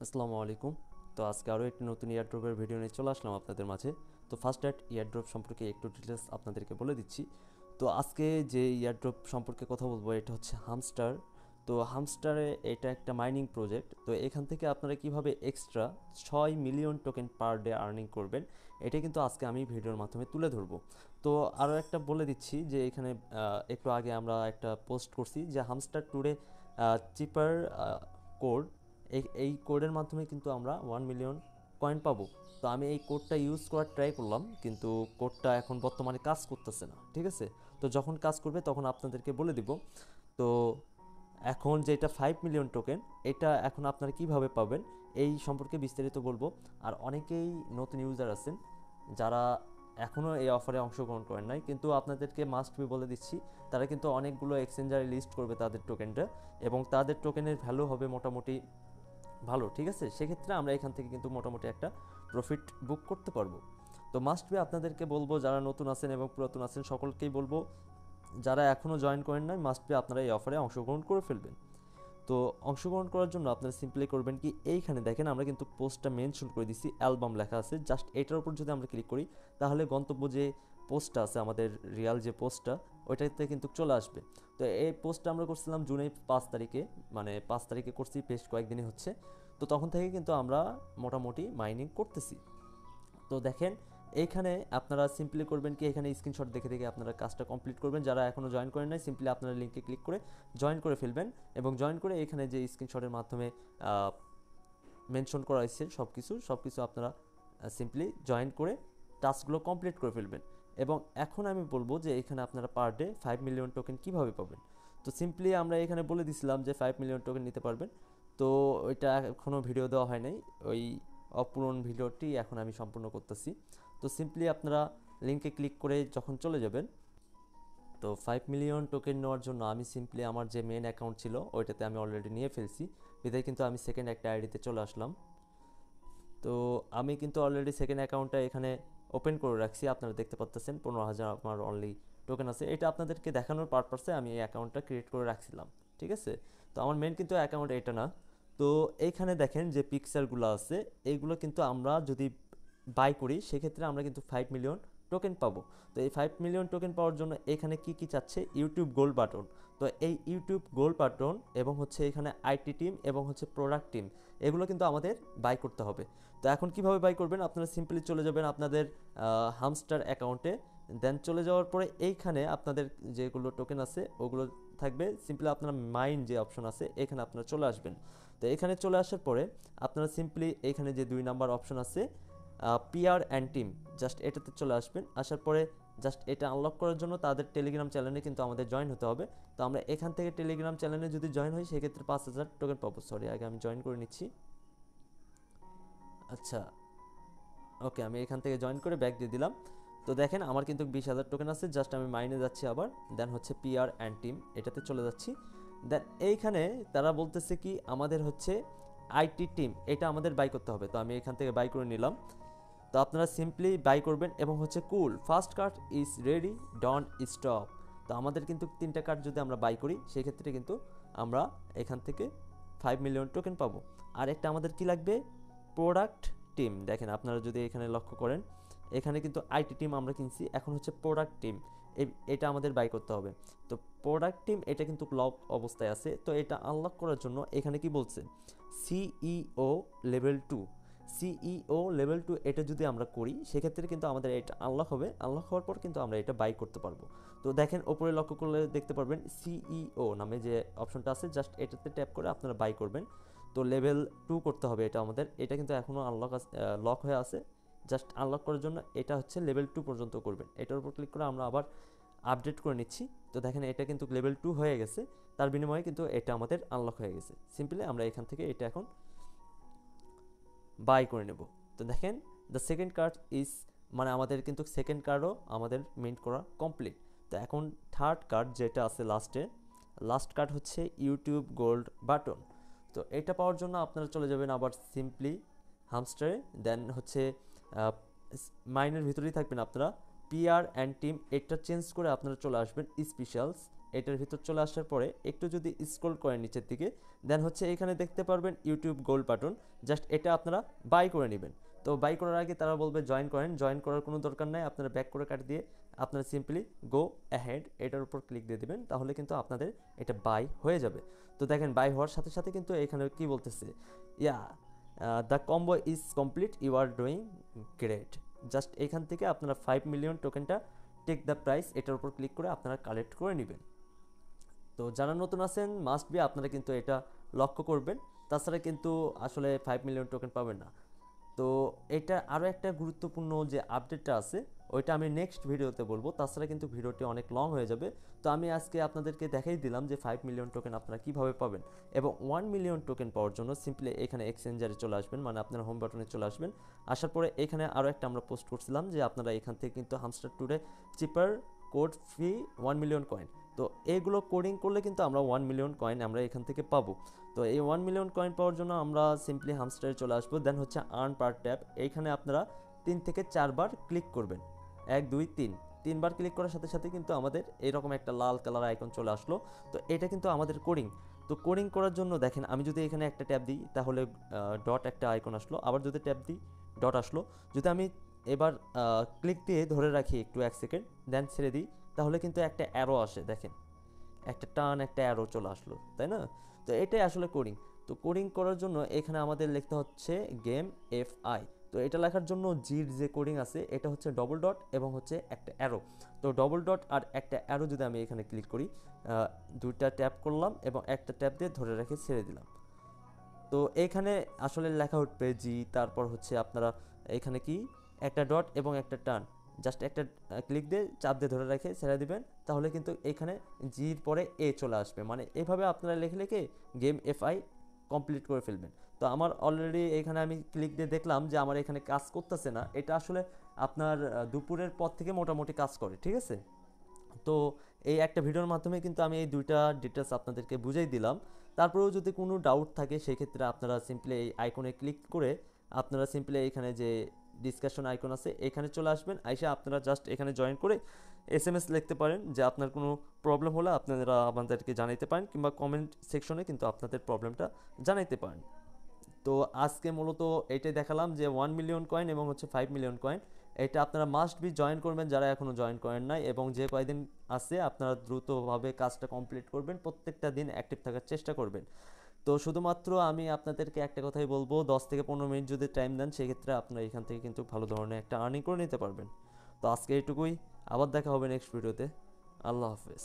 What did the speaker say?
আসসালামু আলাইকুম। তো আজকে আরও একটি নতুন ইয়ারড্রপের ভিডিও নিয়ে চলে আসলাম আপনাদের মাঝে। তো ফার্স্ট অ্যাট ইয়ারড্রপ সম্পর্কে একটু ডিটেলস আপনাদেরকে বলে দিচ্ছি। তো আজকে যে ইয়ারড্রপ সম্পর্কে কথা বলবো এটা হচ্ছে হামস্টার। তো হামস্টারে এটা একটা মাইনিং প্রজেক্ট। তো এখান থেকে আপনারা কিভাবে extra 6 million token per day earning করবেন এটা কিন্তু আজকে আমি ভিডিওর মাধ্যমে তুলে ধরবো। তো আরও একটা বলে দিচ্ছি যে এখানে একটু আগে আমরা একটা পোস্ট করছি যে হামস্টার টুডে চিপার কোড, এই কোডের মাধ্যমে কিন্তু আমরা 1 মিলিয়ন কয়েন পাবো। তো আমি এই কোডটা ইউজ করার ট্রাই করলাম, কিন্তু কোডটা এখন বর্তমানে কাজ করতেছে না। ঠিক আছে, তো যখন কাজ করবে তখন আপনাদেরকে বলে দিব। তো এখন যেটা 5 মিলিয়ন টোকেন, এটা এখন আপনারা কিভাবে পাবেন এই সম্পর্কে বিস্তারিত বলবো। আর অনেকেই নতুন ইউজার আছেন যারা এখনও এই অফারে অংশগ্রহণ করেন নাই, কিন্তু আপনাদেরকে মাস্ট বি বলে দিচ্ছি, তারা কিন্তু অনেকগুলো এক্সচেঞ্জারে লিস্ট করবে তাদের টোকেনটা, এবং তাদের টোকেনের ভ্যালু হবে মোটামুটি ভালো। ঠিক আছে, সেক্ষেত্রে আমরা এখান থেকে কিন্তু মোটামুটি একটা প্রফিট বুক করতে পারবো। তো মাস্ট বি আপনাদেরকে বলবো, যারা নতুন আছেন এবং পুরাতন আছেন সকলকেই বলবো, যারা এখনও জয়েন করেন নাই মাস্ট বি আপনারা এই অফারে অংশগ্রহণ করে ফেলবেন। তো অংশগ্রহণ করার জন্য আপনারা সিম্পলি করবেন কি, এইখানে দেখেন আমরা কিন্তু পোস্টটা মেনশন করে দিচ্ছি, অ্যালবাম লেখা আছে। জাস্ট এটার উপর যদি আমরা ক্লিক করি তাহলে গন্তব্য যে পোস্টটা আছে আমাদের রিয়াল যে পোস্টটা, ওইটাতে কিন্তু চলে আসবে। তো এই পোস্টটা আমরা করছিলাম জুনের 5 তারিখে, মানে 5 তারিখে করছি, বেশ কয়েকদিনই হচ্ছে। তো তখন থেকে কিন্তু আমরা মোটামুটি মাইনিং করতেছি। তো দেখেন এইখানে আপনারা সিম্পলি করবেন কি, এখানে স্ক্রিনশট দেখে দেখে আপনারা কাজটা কমপ্লিট করবেন। যারা এখনও জয়েন করেন নাই সিম্পলি আপনারা লিঙ্কে ক্লিক করে জয়েন করে ফেলবেন, এবং জয়েন করে এখানে যে স্ক্রিনশটের মাধ্যমে মেনশন করা হয়েছে সব কিছু আপনারা সিম্পলি জয়েন করে টাস্কগুলো কমপ্লিট করে ফেলবেন। এবং এখন আমি বলবো যে এখানে আপনারা পার ডে 5 মিলিয়ন টোকেন কীভাবে পাবেন। তো সিম্পলি আমরা এখানে বলে দিছিলাম যে 5 মিলিয়ন টোকেন নিতে পারবেন। তো ওইটা এখনও ভিডিও দেওয়া হয় নাই, ওই অপূরণ ভিডিওটি এখন আমি সম্পূর্ণ করতেছি। তো সিম্পলি আপনারা লিঙ্কে ক্লিক করে যখন চলে যাবেন, তো 5 মিলিয়ন টোকেন নেওয়ার জন্য আমি সিম্পলি আমার যে মেন অ্যাকাউন্ট ছিল ওইটাতে আমি অলরেডি নিয়ে ফেলছি, বিধায় কিন্তু আমি সেকেন্ড একটা আইডিতে চলে আসলাম। তো আমি কিন্তু অলরেডি সেকেন্ড অ্যাকাউন্টটা এখানে ওপেন করে রাখছি, আপনারা দেখতে পাচ্ছেন 15,000 আমার অনলি টোকেন আছে। এটা আপনাদেরকে দেখানোর পারপাসে আমি এই অ্যাকাউন্টটা ক্রিয়েট করে রাখছিলাম। ঠিক আছে, তো আমার মেন কিন্তু অ্যাকাউন্ট এটা না। তো এইখানে দেখেন যে পিকচারগুলো আছে, এইগুলো কিন্তু আমরা যদি বাই করি সেক্ষেত্রে আমরা কিন্তু 5 মিলিয়ন টোকেন পাবো। তো এই 5 মিলিয়ন টোকেন পাওয়ার জন্য এখানে কি কি চাচ্ছে, ইউটিউব গোল্ড বাটন। তো এই ইউটিউব গোল্ড বাটন এবং হচ্ছে এখানে আইটি টিম এবং হচ্ছে প্রোডাক্ট টিম, এগুলো কিন্তু আমাদের বাই করতে হবে। তো এখন কিভাবে বাই করবেন, আপনারা সিম্পলি চলে যাবেন আপনাদের হামস্টার অ্যাকাউন্টে। দেন চলে যাওয়ার পরে এইখানে আপনাদের যেগুলো টোকেন আছে ওগুলো থাকবে, সিম্পলি আপনারা মাইন্ড যে অপশন আছে এখানে আপনারা চলে আসবেন। তো এখানে চলে আসার পরে আপনারা সিম্পলি এখানে যে 2 নাম্বার অপশন আছে পিআর অ্যান্ড টিম, জাস্ট এটাতে চলে আসবেন। আসার পরে জাস্ট এটা আনলক করার জন্য তাদের টেলিগ্রাম চ্যানেলে কিন্তু আমাদের জয়েন হতে হবে। তো আমরা এখান থেকে টেলিগ্রাম চ্যানেলে যদি জয়েন হই সেক্ষেত্রে 5,000 টোকেন পাবো। সরি, আগে আমি জয়েন করে নিচ্ছি। আচ্ছা, ওকে, আমি এখান থেকে জয়েন করে ব্যাক দিয়ে দিলাম। তো দেখেন আমার কিন্তু 20,000 টোকেন আছে। জাস্ট আমি মাইনে যাচ্ছি আবার, দেন হচ্ছে পিআর অ্যান্ড টিম এটাতে চলে যাচ্ছি। দেন এইখানে তারা বলতেছে কি আমাদের হচ্ছে আইটি টিম, এটা আমাদের বাই করতে হবে। তো আমি এখান থেকে বাই করে নিলাম। তো আপনারা সিম্পলি বাই করবেন এবং হচ্ছে cool first card is ready, don't stop. তো আমাদের কিন্তু 3টা কার্ড যদি আমরা বাই করি সেক্ষেত্রে কিন্তু আমরা এখান থেকে 5 মিলিয়ন টোকেন পাবো। আর একটা আমাদের কি লাগবে, প্রোডাক্ট টিম। দেখেন আপনারা যদি এখানে লক্ষ্য করেন, এখানে কিন্তু আইটি টিম আমরা কিনছি, এখন হচ্ছে প্রোডাক্ট টিম, এটা আমাদের বাই করতে হবে। তো প্রোডাক্ট টিম এটা কিন্তু লক অবস্থায় আছে। তো এটা আনলক করার জন্য এখানে কি বলছে, সিইও লেভেল 2, সিইও লেভেল 2 এটা যদি আমরা করি সেক্ষেত্রে কিন্তু আমাদের এটা আনলক হবে। আনলক হওয়ার পর কিন্তু আমরা এটা বাই করতে পারবো। তো দেখেন ওপরে লক্ষ্য করলে দেখতে পারবেন সিইও নামে যে অপশনটা আছে, জাস্ট এটাতে ট্যাপ করে আপনারা বাই করবেন। তো লেভেল 2 করতে হবে এটা আমাদের, এটা কিন্তু এখনও আনলক লক হয়ে আছে। জাস্ট আনলক করার জন্য এটা হচ্ছে লেভেল 2 পর্যন্ত করবেন। এটার উপর ক্লিক করে আমরা আবার আপডেট করে নিচ্ছি। তো দেখেন এটা কিন্তু লেভেল 2 হয়ে গেছে, তার বিনিময়ে কিন্তু এটা আমাদের আনলক হয়ে গেছে। সিম্পলি আমরা এখান থেকে এটা এখন বাই করে নেব। তো দেখেন দ্য সেকেন্ড কার্ড ইজ, মানে আমাদের কিন্তু সেকেন্ড কার্ডও আমাদের মিন্ট করা কমপ্লিট। তো এখন থার্ড কার্ড যেটা আছে লাস্ট কার্ড হচ্ছে ইউটিউব গোল্ড বাটন। তো এটা পাওয়ার জন্য আপনারা চলে যাবেন আবার সিম্পলি হামস্টারে, দেন হচ্ছে মাইনের ভিতরেই থাকবেন আপনারা, পিআর অ্যান্ড টিম এটা চেঞ্জ করে আপনারা চলে আসবেন স্পেশালস, এটার ভিতর চলে আসার পরে একটু যদি স্ক্রল করেন নিচের দিকে, দেন হচ্ছে এখানে দেখতে পারবেন ইউটিউব গোল্ড বাটন, জাস্ট এটা আপনারা বাই করে নেবেন। তো বাই করার আগে তারা বলবে জয়েন করেন, জয়েন করার কোনো দরকার নাই, আপনারা ব্যাক করে কাট দিয়ে আপনারা সিম্পলি গো অ্যাহেড এটার উপর ক্লিক দিয়ে দেবেন, তাহলে কিন্তু আপনাদের এটা বাই হয়ে যাবে। তো দেখেন বাই হওয়ার সাথে সাথে কিন্তু এখানে কি বলতেছে, yeah the combo is complete, you are doing great. Just এখান থেকে আপনারা 5 মিলিয়ন টোকেনটা টেক দ্য প্রাইস এটার উপর ক্লিক করে আপনারা কালেক্ট করে নেবেন। তো যারা নতুন আছেন মাস্ট বি আপনারা কিন্তু এটা লক্ষ্য করবেন, তাছাড়া কিন্তু আসলে 5 মিলিয়ন টোকেন পাবেন না। তো এটা আরও একটা গুরুত্বপূর্ণ যে আপডেটটা আছে ওইটা আমি নেক্সট ভিডিওতে বলবো, তাছাড়া কিন্তু ভিডিওটি অনেক লং হয়ে যাবে। তো আমি আজকে আপনাদেরকে দেখাই দিলাম যে 5 মিলিয়ন টোকেন আপনারা কীভাবে পাবেন, এবং 1 মিলিয়ন টোকেন পাওয়ার জন্য সিম্পলি এখানে এক্সচেঞ্জারে চলে আসবেন, মানে আপনার হোম বাটনে চলে আসবেন। আসার পরে এখানে আরও একটা আমরা পোস্ট করছিলাম যে আপনারা এখান থেকে কিন্তু হামস্টার টুডে চিপার কোড ফ্রি 1 মিলিয়ন কয়েন, তো এইগুলো কোডিং করলে কিন্তু আমরা 1 মিলিয়ন কয়েন আমরা এখান থেকে পাবো। তো এই 1 মিলিয়ন কয়েন পাওয়ার জন্য আমরা সিম্পলি হামস্টারে চলে আসবো, দেন হচ্ছে আর্ন পার ট্যাপ, এইখানে আপনারা 3 থেকে 4 বার ক্লিক করবেন, 1 2 3 3 বার ক্লিক করার সাথে সাথে কিন্তু আমাদের এরকম একটা লাল কালার আইকন চলে আসলো। তো এটা কিন্তু আমাদের কোডিং। তো কোডিং করার জন্য দেখেন আমি যদি এখানে একটা ট্যাপ দিই তাহলে ডট একটা আইকন আসলো, আবার যদি ট্যাপ দিই ডট আসলো, যদি আমি এবার ক্লিক দিয়ে ধরে রাখি একটু 1 সেকেন্ড দেন ছেড়ে দিই, তাহলে কিন্তু একটা অ্যারো আসে, দেখেন একটা টান একটা অ্যারো চলে আসলো, তাই না? তো এটাই আসলে কোডিং। তো কোডিং করার জন্য এখানে আমাদের লিখতে হচ্ছে গেম এফআই। তো এটা লেখার জন্য জির যে কোডিং আছে এটা হচ্ছে ডবল ডট এবং হচ্ছে একটা অ্যারো। তো ডবল ডট আর একটা অ্যারো যদি আমি এখানে ক্লিক করি, দুইটা ট্যাপ করলাম এবং একটা ট্যাপ দিয়ে ধরে রেখে ছেড়ে দিলাম, তো এখানে আসলে লেখা উঠবে জি, তারপর হচ্ছে আপনারা এখানে কি একটা ডট এবং একটা টান, জাস্ট একটা ক্লিক দিয়ে চাপ দিয়ে ধরে রেখে ছেড়ে দিবেন, তাহলে কিন্তু এখানে জির পরে এ চলে আসবে, মানে এভাবে আপনারা লিখে লিখে গেম এফআই কমপ্লিট করে ফেলবেন। তো আমার অলরেডি এখানে আমি ক্লিক দিয়ে দেখলাম যে আমার এখানে কাজ করতেছে না, এটা আসলে আপনার দুপুরের পর থেকে মোটামুটি কাজ করে, ঠিক আছে? তো এই একটা ভিডিওর মাধ্যমে কিন্তু আমি এই দুইটা ডিটেলস আপনাদেরকে বুঝাই দিলাম। তারপরেও যদি কোনো ডাউট থাকে সেক্ষেত্রে আপনারা সিম্পলি এই আইকনে ক্লিক করে আপনারা সিম্পলি এখানে যে ডিসকাশন আইকন আছে এখানে চলে আসবেন, আইসা আপনারা জাস্ট এখানে জয়েন করে এসএমএস লিখতে পারেন যে আপনার কোনো প্রবলেম হলে আপনারা আমাদেরকে জানাইতে পারেন, কিংবা কমেন্ট সেকশনে কিন্তু আপনাদের প্রবলেমটা জানাইতে পারেন। তো আজকে মূলত এটাই দেখালাম যে 1 মিলিয়ন কয়েন এবং হচ্ছে 5 মিলিয়ন কয়েন, এটা আপনারা মাস্ট বি জয়েন করবেন যারা এখনও জয়েন করেন নাই, এবং যে কয়দিন আছে আপনারা দ্রুতভাবে কাজটা কমপ্লিট করবেন, প্রত্যেকটা দিন অ্যাক্টিভ থাকার চেষ্টা করবেন। তো শুধুমাত্র আমি আপনাদেরকে একটা কথাই বলবো, 10 থেকে 15 মিনিট যদি টাইম দেন সেক্ষেত্রে আপনারা এখান থেকে কিন্তু ভালো ধরনের একটা আর্নিং করে নিতে পারবেন। তো আজকে এইটুকুই, আবার দেখা হবে নেক্সট ভিডিওতে। আল্লাহ হাফেজ।